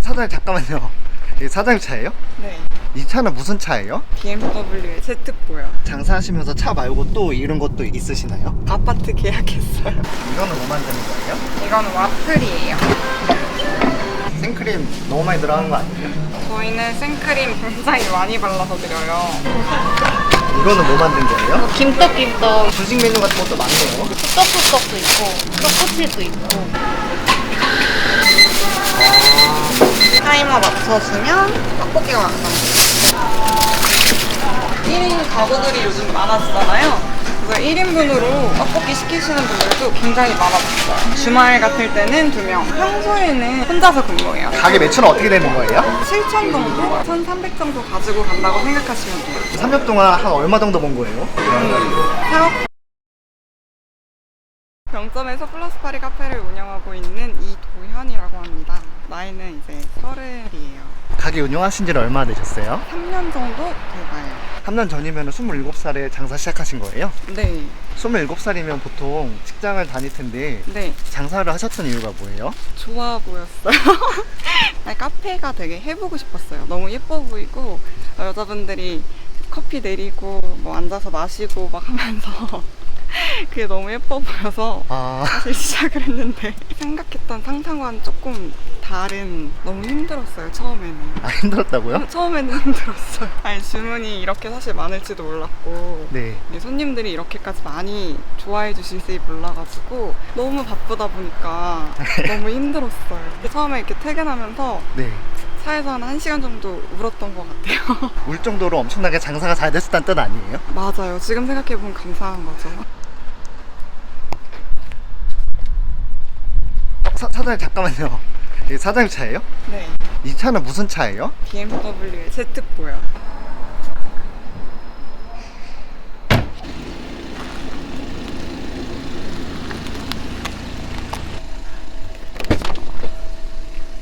사장님 잠깐만요. 이게 사장님 차예요? 네. 이 차는 무슨 차예요? BMW Z4요. 장사하시면서 차 말고 또 이런 것도 있으시나요? 아파트 계약했어요. 이거는 뭐 만드는 거예요? 이건 와플이에요. 생크림 너무 많이 들어가는 거 아니에요? 저희는 생크림 굉장히 많이 발라서 드려요. 이거는 뭐 만든 거예요? 김떡 분식 메뉴 같은 것도 많네요. 떡국떡도 있고 떡꼬치도 있고. 타이머 맞춰주면 떡볶이가 완성돼요. 1인 가구들이 요즘 많아지잖아요. 그래서 1인분으로 떡볶이 시키시는 분들도 굉장히 많아졌어요. 주말 같을 때는 2명, 평소에는 혼자서 근무해요. 가게 매출은 어떻게 되는 거예요? 7,000 정도? 1,300 정도 가지고 간다고 생각하시면 돼요. 3년 동안 한 얼마 정도 번 거예요? 사업 병점에서 플러스 파리 카페를 운영하고 있는 이도현이라고 합니다. 나이는 이제 30이에요. 가게 운영하신 지는 얼마나 되셨어요? 3년 정도 돼가요. 3년 전이면 27살에 장사 시작하신 거예요? 네. 27살이면 보통 직장을 다닐 텐데 네. 장사를 하셨던 이유가 뭐예요? 좋아 보였어요. 아니, 카페가 되게 해보고 싶었어요. 너무 예뻐 보이고 여자분들이 커피 내리고 뭐 앉아서 마시고 막 하면서 그게 너무 예뻐 보여서 사실 시작을 했는데 생각했던 상상과는 조금 다른, 너무 힘들었어요. 처음에는. 아, 힘들었다고요? 처음에는 힘들었어요. 아니, 주문이 이렇게 사실 많을지도 몰랐고 네. 손님들이 이렇게까지 많이 좋아해 주실지 몰라가지고 너무 바쁘다 보니까 너무 힘들었어요. 처음에 이렇게 퇴근하면서 네. 차에서 한 1시간 정도 울었던 것 같아요. 울 정도로 엄청나게 장사가 잘 됐었다는 뜻 아니에요? 맞아요. 지금 생각해보면 감사한 거죠. 사장님 잠깐만요. 이게 사장님 차예요? 네. 이 차는 무슨 차예요? BMW Z4요.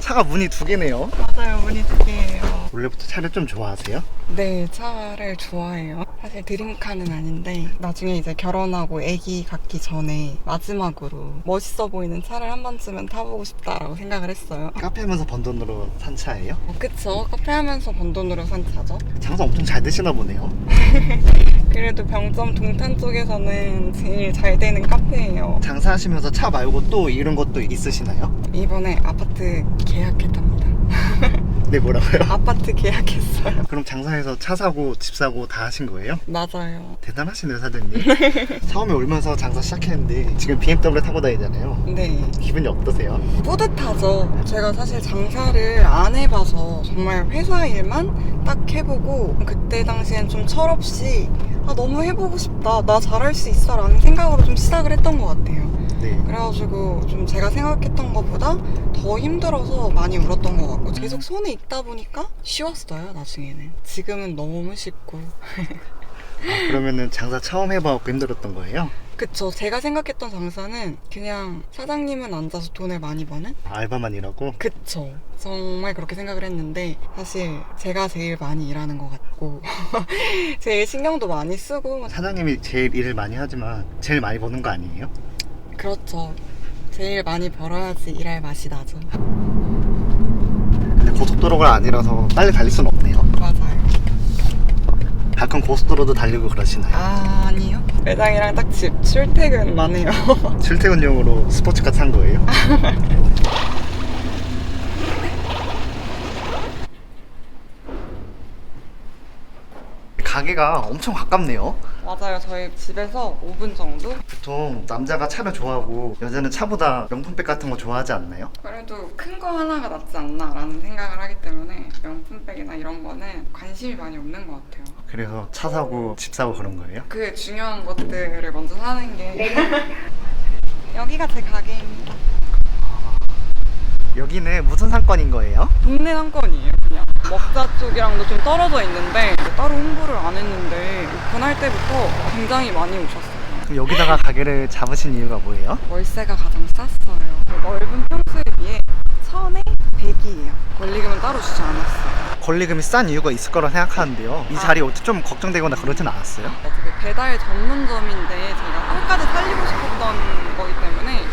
차가 문이 2개네요. 맞아요. 문이 2개예요. 원래부터 차를 좀 좋아하세요? 네, 차를 좋아해요. 사실 드림카는 아닌데 나중에 이제 결혼하고 아기 갖기 전에 마지막으로 멋있어 보이는 차를 한 번쯤은 타보고 싶다라고 생각을 했어요. 카페 하면서 번 돈으로 산 차예요? 그쵸. 카페 하면서 번 돈으로 산 차죠. 장사 엄청 잘 되시나 보네요. 그래도 병점 동탄 쪽에서는 제일 잘 되는 카페예요. 장사하시면서 차 말고 또 이런 것도 있으시나요? 이번에 아파트 계약했답니다. 네, 뭐라고요? 아파트 계약했어요. 그럼 장사해서 차 사고 집 사고 다 하신 거예요? 맞아요. 대단하시네요, 사장님. 처음에 오면서 장사 시작했는데 지금 BMW 타고 다니잖아요. 네. 기분이 어떠세요? 뿌듯하죠. 제가 사실 장사를 안 해봐서 정말 회사 일만 딱 해보고 그때 당시엔 좀 철없이 너무 해보고 싶다, 나 잘할 수 있어 라는 생각으로 좀 시작을 했던 것 같아요. 네. 그래가지고 좀 제가 생각했던 것보다 더 힘들어서 많이 울었던 것 같고 계속 손에 있다 보니까 쉬웠어요. 나중에는. 지금은 너무 쉽고. 그러면은 장사 처음 해봐갖고 힘들었던 거예요? 그쵸. 제가 생각했던 장사는 그냥 사장님은 앉아서 돈을 많이 버는? 알바만 일하고? 그쵸. 정말 그렇게 생각을 했는데 사실 제가 제일 많이 일하는 것 같고 제일 신경도 많이 쓰고. 사장님이 제일 일을 많이 하지만 제일 많이 버는 거 아니에요? 그렇죠. 제일 많이 벌어야지 일할 맛이 나죠. 근데 고속도로가 아니라서 빨리 달릴 수는 없네요. 맞아요. 가끔 고속도로도 달리고 그러시나요? 아니요. 매장이랑 딱 집 출퇴근만 해요. 출퇴근용으로 스포츠카 산 거예요? 가게가 엄청 가깝네요. 맞아요. 저희 집에서 5분 정도? 보통 남자가 차를 좋아하고 여자는 차보다 명품백 같은 거 좋아하지 않나요? 그래도 큰 거 하나가 낫지 않나 라는 생각을 하기 때문에 명품백이나 이런 거는 관심이 많이 없는 것 같아요. 그래서 차 사고 집 사고 그런 거예요? 그 중요한 것들을 먼저 사는 게 여기가 제 가게입니다. 여기는 무슨 상권인 거예요? 동네 상권이에요. 그냥 먹자 쪽이랑도 좀 떨어져 있는데 따로 홍보를 안 했는데 오픈할 때부터 굉장히 많이 오셨어요. 그럼 여기다가 가게를 잡으신 이유가 뭐예요? 월세가 가장 쌌어요. 넓은 평수에 비해 1,000에 100이에요. 권리금은 따로 주지 않았어요. 권리금이 싼 이유가 있을 거라 생각하는데요. 이 자리 좀 걱정되거나 그러진 않았어요? 어떻게 배달 전문점인데 제가 끝까지 살리고 싶었던 거기 때문에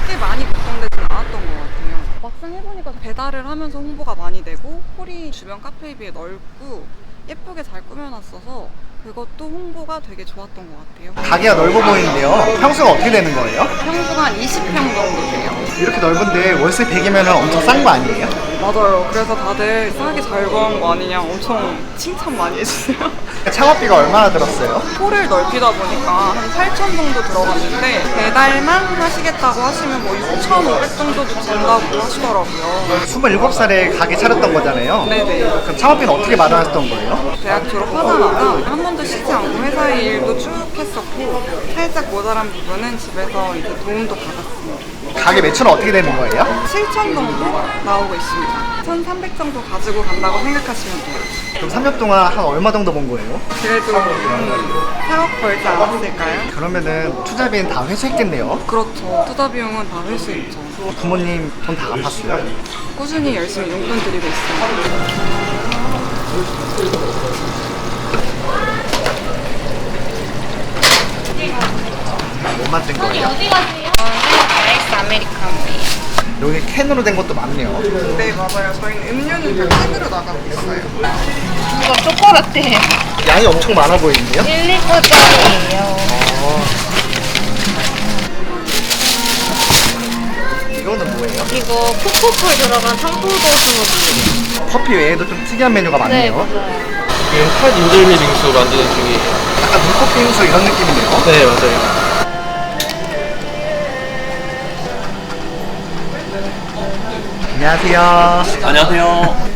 크게 많이 걱정되진 않았던 것 같아요. 막상 해보니까 배달을 하면서 홍보가 많이 되고 홀이 주변 카페에 비해 넓고 예쁘게 잘 꾸며놨어서 그것도 홍보가 되게 좋았던 것 같아요. 가게가 넓어 보이는데요. 평수가 어떻게 되는 거예요? 평수가 한 20평 정도 돼요. 이렇게 넓은데 월세 100이면 엄청 싼 거 아니에요? 맞아요. 그래서 다들 싸게 잘 구한 거 아니냐 엄청 칭찬 많이 해주세요. 창업비가 얼마나 들었어요? 홀을 넓히다 보니까 한 8천 정도 들어갔는데 배달만 하시겠다고 하시면 뭐 6,500 정도도 된다고 하시더라고요. 27살에 가게 차렸던 거잖아요. 네네. 그럼 창업비는 어떻게 마련하셨던 거예요? 대학 졸업하자마자 한 번도 쉬지 않고 회사의 일도 쭉 했었고 살짝 모자란 부분은 집에서 이제 도움도 받았습니다. 가게 매출은 어떻게 되는 거예요? 7천 정도 나오고 있습니다. 1,300 정도 가지고 간다고 생각하시면 돼요. 그럼 3년 동안 한 얼마 정도 번 거예요? 그래도 4억 벌지 않았을까요? 그러면은 투자비는 다 회수했겠네요. 그렇죠. 투자 비용은 다 회수했죠. 부모님 돈 다 갚았어요? 꾸준히 열심히 용돈 드리고 있습니다. 뭐 만든 거예요? 어디 가세요? 아이스 아메리카노예요. 여기 캔으로 된 것도 많네요. 네, 맞아요. 저희는 음료는 다 캔으로 나가고 있어요. 이거 초코라떼. 양이 엄청 많아 보이는데요? 1리터짜리예요. 이거는 뭐예요? 이거 코코풀 들어간 상포도 스무디. 커피 외에도 좀 특이한 메뉴가 네, 많네요. 맞아요. 이게 팥 인절미 빙수 만드는 중이에요. 약간 눈꽃 빙수 이런 느낌이네요. 네, 맞아요. 안녕하세요. 안녕하세요.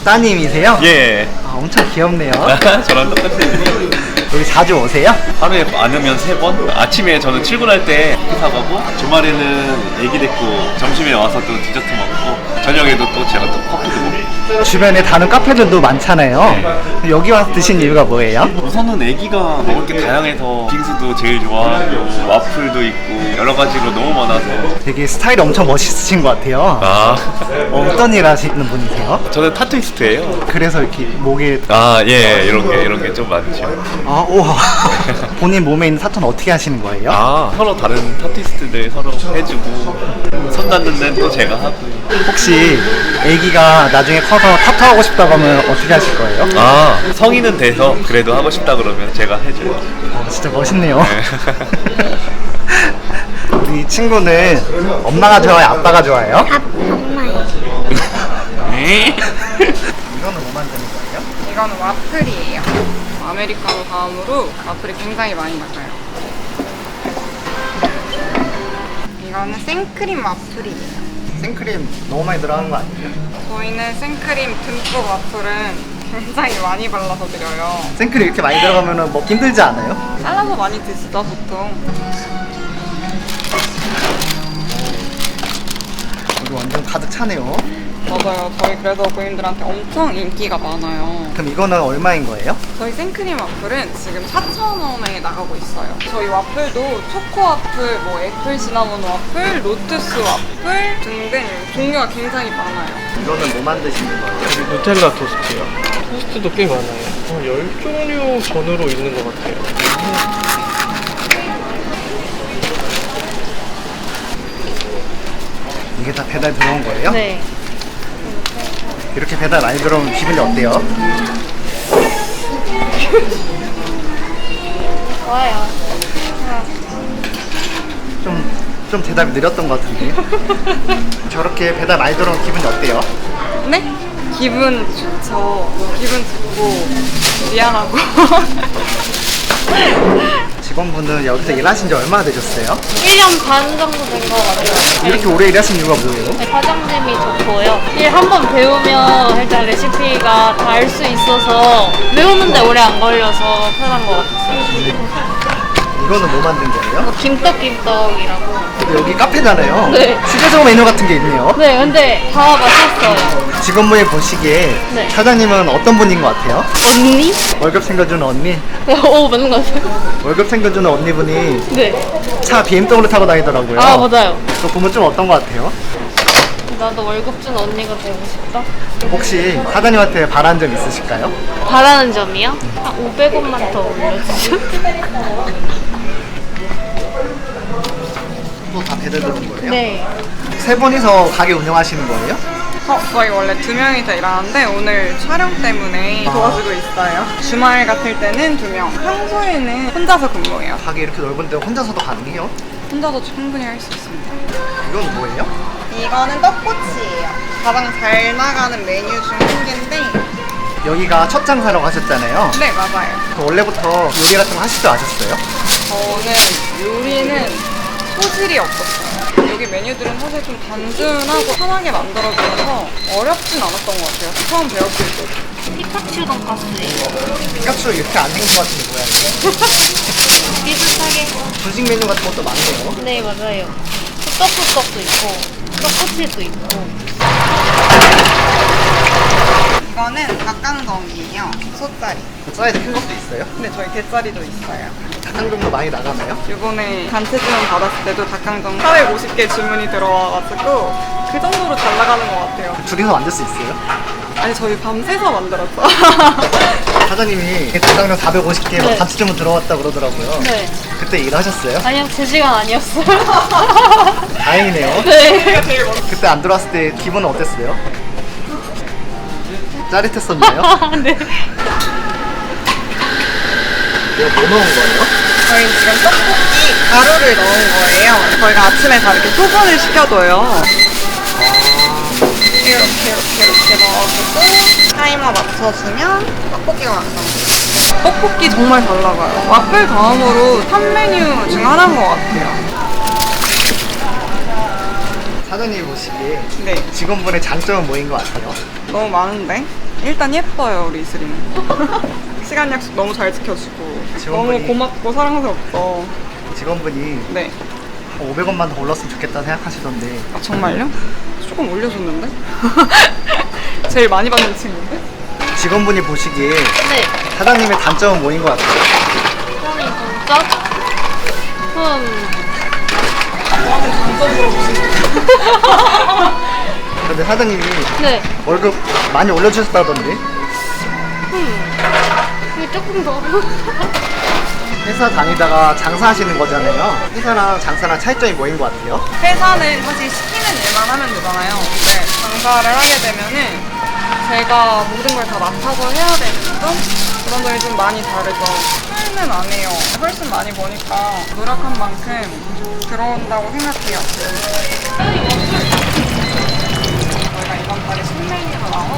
따님이세요? 예. 아, 엄청 귀엽네요. 저랑 똑같은. 여기 자주 오세요? 하루에 많으면 3번? 아침에 저는 출근할 때 회사 가고, 주말에는 애기 데리고 점심에 와서 또 디저트 먹고, 저녁에도 또 제가 또 커피도 먹고. 주변에 다른 카페들도 많잖아요. 여기 와서 드신 이유가 뭐예요? 우선은 애기가 먹을 게 다양해서 빙수도 제일 좋아하고, 와플도 있고, 여러 가지로 너무 많아서. 되게 스타일이 엄청 멋있으신 것 같아요. 아, 어떤 일 하시는 분이세요? 저는 타투이스트예요. 그래서 이렇게 목에 아, 예, 이런 게 좀 많죠. 아, 우와. 본인 몸에 있는 타투는 어떻게 하시는 거예요? 아, 서로 다른 타투이스트들 서로 해주고, 손 닿는 데는 또 제가 하고. 혹시 아기가 나중에 커서 타투하고 싶다고 하면 어떻게 하실 거예요? 아, 성인은 돼서 그래도 하고 싶다 그러면 제가 해줘요. 진짜 멋있네요. 네. 우리 친구는 엄마가 좋아요? 아빠가 좋아요? 네. 이거는 뭐 만드는 거예요? 이거는 와플이에요. 아메리카노 다음으로 와플이 굉장히 많이 나가요. 이거는 생크림 와플이에요. 생크림 너무 많이 들어가는 거 아니에요? 저희는 생크림 듬뿍 와플은 굉장히 많이 발라서 드려요. 생크림 이렇게 많이 들어가면 먹기 힘들지 않아요? 잘라서 많이 드시죠, 보통. 이거 완전 가득 차네요. 맞아요. 저희 그래서 고객님들한테 엄청 인기가 많아요. 그럼 이거는 얼마인 거예요? 저희 생크림 와플은 지금 4,000원에 나가고 있어요. 저희 와플도 초코 와플, 뭐 애플 시나몬 와플, 로투스 와플 등등 종류가 굉장히 많아요. 이거는 뭐 만드시는 거예요? 여기 누텔라 토스트요. 토스트도 꽤 많아요. 10종류 전후로 있는 것 같아요. 이게 다 배달 들어온 거예요? 네. 이렇게 배달 많이 들어오면 기분이 어때요? 좋아요. 좀 대답이 느렸던 것 같은데. 저렇게 배달 많이 들어오면 기분이 어때요? 네? 기분 좋죠. 기분 좋고 미안하고. 직원분은 여기서 일하신 지 얼마나 되셨어요? 1년 반 정도 된 것 같아요. 이렇게 오래 일하신 이유가 뭐예요? 네, 과장님이 좋고요. 일 한 번 배우면 일단 레시피가 다 알 수 있어서 배우는데 오래 안 걸려서 편한 것 같았어요. 이거는 뭐 만든 거예요? 김떡이라고. 여기 카페잖아요. 네. 휴게소 메뉴 같은 게 있네요. 네, 근데 다 맛있어요. 직원분이 보시기에 네. 사장님은 어떤 분인 것 같아요? 언니? 월급 챙겨주는 언니? 오, 맞는 것 같아요. 월급 챙겨주는 언니분이 네. 차 BMW 타고 다니더라고요. 아, 맞아요. 그거 보면 좀 어떤 것 같아요? 나도 월급 준 언니가 되고 싶다. 혹시 사장님한테 바라는 점 있으실까요? 바라는 점이요? 한 500원만 더 올려주시면. 또 다 배달 들어온 거예요? 네. 세 분이서 가게 운영하시는 거예요? 저희 원래 2명이서 일하는데 오늘 촬영 때문에 도와주고 있어요. 주말 같을 때는 2명, 평소에는 혼자서 근무해요. 가게 이렇게 넓은데 혼자서도 가능해요? 혼자서 충분히 할 수 있습니다. 이건 뭐예요? 이거는 떡꼬치예요. 가장 잘 나가는 메뉴 중 한 개인데 여기가 첫 장사라고 하셨잖아요. 네, 맞아요. 원래부터 요리 같은 거 하실 줄 아셨어요? 저는 요리는 소질이 없었어요. 여기 메뉴들은 사실 좀 단순하고 편하게 만들어져서 어렵진 않았던 것 같아요. 처음 배웠을 때. 피카츄 돈까스예요. 피카츄 이렇게 안 생긴 것 같은데 모양이. 비슷하게. 분식 메뉴 같은 것도 많네요. 네, 맞아요. 떡국떡도 있고, 떡꼬치도 있고. 이거는 닭강정이에요. 소짜리. 사이즈 큰 것도 있어요? 근데 저희 게짜리도 있어요. 닭강정도 많이 나가나요? 이번에 단체 주문 받았을 때도 닭강정 450개 주문이 들어와가지고 그 정도로 잘 나가는 것 같아요. 둘이서 만들 수 있어요? 아니 저희 밤새서 만들었어. 사장님이 닭강정 450개 네. 단체 주문 들어왔다 그러더라고요. 네. 그때 일하셨어요? 아니요, 제 시간 아니었어요. 다행이네요. 네. 그때 안 들어왔을 때 기분은 어땠어요? 짜릿했었나요? 네. 이거 뭐 넣은 거예요? 저희 지금 떡볶이 가루를 넣은 거예요. 저희가 아침에 다 이렇게 소분을 시켜둬요. 이렇게 넣어주고 타이머 맞춰주면 떡볶이가 완성. 떡볶이 정말 잘 나가요. 와플 다음으로 탑 메뉴 중 하나인 것 같아요. 사장님 보시기에 네, 직원분의 장점은 뭐인 것 같아요? 너무 많은데 일단 예뻐요 우리 이슬이는. 시간 약속 너무 잘 지켜주고 너무 직원분이- 고맙고 사랑스럽고. 직원분이 네. 500원만 더 올랐으면 좋겠다 생각하시던데 아 정말요? 조금 올려줬는데? 제일 많이 받는 친구인데? 직원분이 보시기에 네. 사장님의 단점은 뭐인 것 같아요? 형이 진짜? 근데 사장님이 네. 월급 많이 올려주셨다던데 이게 조금 더. 회사 다니다가 장사하시는 거잖아요. 회사랑 장사랑 차이점이 뭐인 것 같아요? 회사는 사실 시키는 일만 하면 되잖아요. 근데 장사를 하게 되면은 제가 모든 걸 다 맡아서 해야 되는 점? 그런 점이 좀 많이 다르죠. 후회는 안 해요. 훨씬 많이 버니까 노력한 만큼 들어온다고 생각해요. 저희가 이번 달에 신메뉴로 나온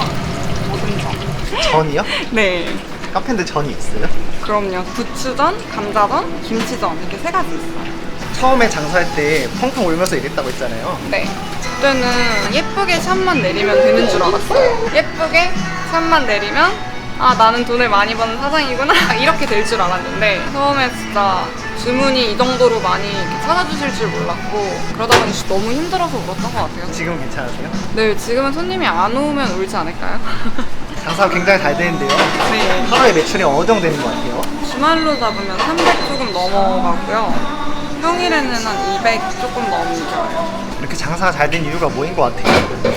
모듬전. 전이요? 네. 카페인데 전이 있어요? 그럼요. 부추전, 감자전, 김치전 이렇게 3가지 있어요. 처음에 장사할 때 펑펑 울면서 일했다고 했잖아요. 네. 그때는 예쁘게 샷만 내리면 되는 줄 알았어요. 예쁘게 샷만 내리면 아 나는 돈을 많이 버는 사장이구나 이렇게 될 줄 알았는데 처음에 진짜 주문이 이 정도로 많이 이렇게 찾아주실 줄 몰랐고 그러다 보니 너무 힘들어서 울었던 것 같아요. 지금 괜찮으세요? 네, 지금은 손님이 안 오면 울지 않을까요? 장사가 굉장히 잘 되는데요. 네. 하루에 매출이 어느 정도 되는 것 같아요? 주말로 잡으면 300 조금 넘어가고요. 평일에는 한 200 조금 넘겨요. 이렇게 장사가 잘 된 이유가 뭐인 것 같아요?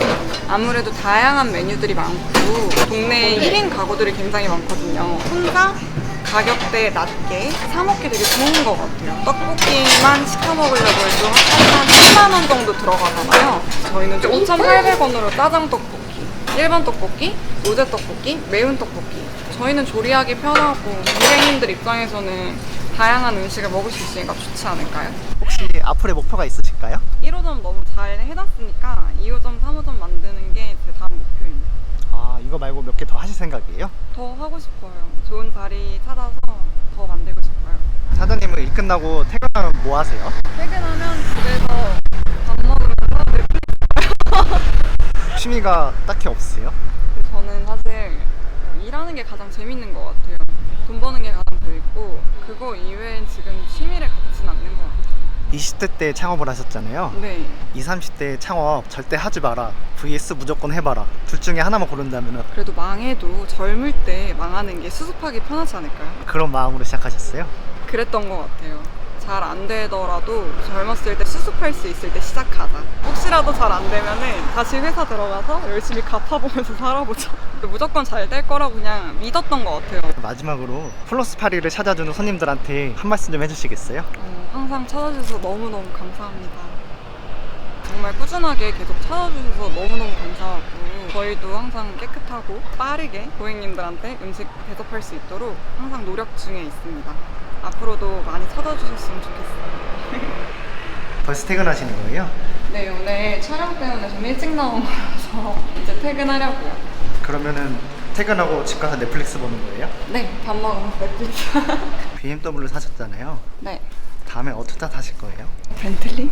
아무래도 다양한 메뉴들이 많고 동네에 1인 가구들이 굉장히 많거든요. 혼자 가격대 낮게 사 먹기 되게 좋은 것 같아요. 떡볶이만 시켜 먹으려고 해도 한 3만 원 정도 들어가잖아요. 저희는 5,800원으로 짜장 떡볶이, 일반 떡볶이, 로제 떡볶이, 매운 떡볶이. 저희는 조리하기 편하고 일행님들 입장에서는 다양한 음식을 먹을 수 있으니까 좋지 않을까요? 혹시 앞으로의 목표가 있으실까요? 1호점 너무 잘 해놨으니까 2호점, 3호점 만드는 게 제 다음 목표입니다. 아 이거 말고 몇 개 더 하실 생각이에요? 더 하고 싶어요. 좋은 자리 찾아서 더 만들고 싶어요. 사장님은 일 끝나고 퇴근하면 뭐 하세요? 퇴근하면 집에서 밥 먹으면서 넷플릭스. 취미가 딱히 없으세요? 저는 사실 일하는 게 가장 재밌는 것 같아요. 돈 버는 게 가장 재밌고 그거 이외엔 지금 취미를 갖진 않는 것 같아요. 20대 때 창업을 하셨잖아요. 네. 20, 30대 창업 절대 하지 마라 vs 무조건 해봐라 둘 중에 하나만 고른다면 그래도 망해도 젊을 때 망하는 게 수습하기 편하지 않을까요? 그런 마음으로 시작하셨어요? 그랬던 것 같아요. 잘 안 되더라도 젊었을 때 수습할 수 있을 때 시작하자. 혹시라도 잘 안 되면은 다시 회사 들어가서 열심히 갚아보면서 살아보자. 무조건 잘 될 거라고 그냥 믿었던 것 같아요. 마지막으로 플러스 파리를 찾아주는 손님들한테 한 말씀 좀 해주시겠어요? 항상 찾아주셔서 너무너무 감사합니다. 정말 꾸준하게 계속 찾아주셔서 너무너무 감사하고 저희도 항상 깨끗하고 빠르게 고객님들한테 음식 대접할 수 있도록 항상 노력 중에 있습니다. 앞으로도 많이 찾아주셨으면 좋겠어요. 벌써 퇴근하시는 거예요? 네, 오늘 촬영 때문에 좀 일찍 나온 거라서 이제 퇴근하려고요. 그러면은 퇴근하고 집 가서 넷플릭스 보는 거예요? 네, 밥 먹으면서 넷플릭스. BMW 사셨잖아요. 네, 다음에 어떤 차 사실 거예요? 벤틀리?